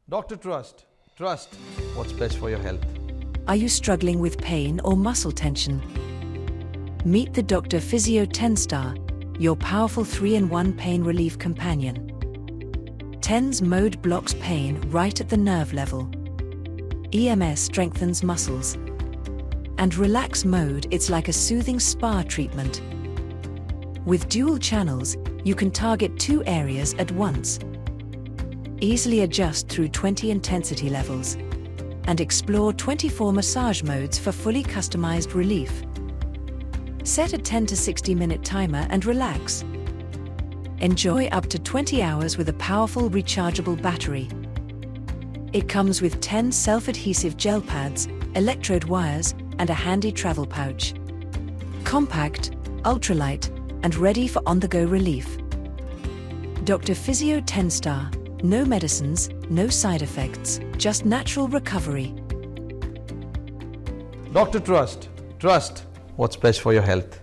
Dr. Trust. Trust what's best for your health. Are you struggling with pain or muscle tension? Meet the Dr. Physio TENStar, your powerful 3-in-1 pain relief companion. TENS mode blocks pain right at the nerve level. EMS strengthens muscles. And relax mode, it's like a soothing spa treatment. With dual channels, you can target 2 areas at once. Easily adjust through 20 intensity levels. And explore 24 massage modes for fully customized relief. Set a 10 to 60 minute timer and relax. Enjoy up to 20 hours with a powerful rechargeable battery. It comes with 10 self-adhesive gel pads, electrode wires, and a handy travel pouch. Compact, ultralight, and ready for on-the-go relief. Dr. Physio TENStar. No medicines, no side effects, just natural recovery. Dr. Trust. Trust what's best for your health.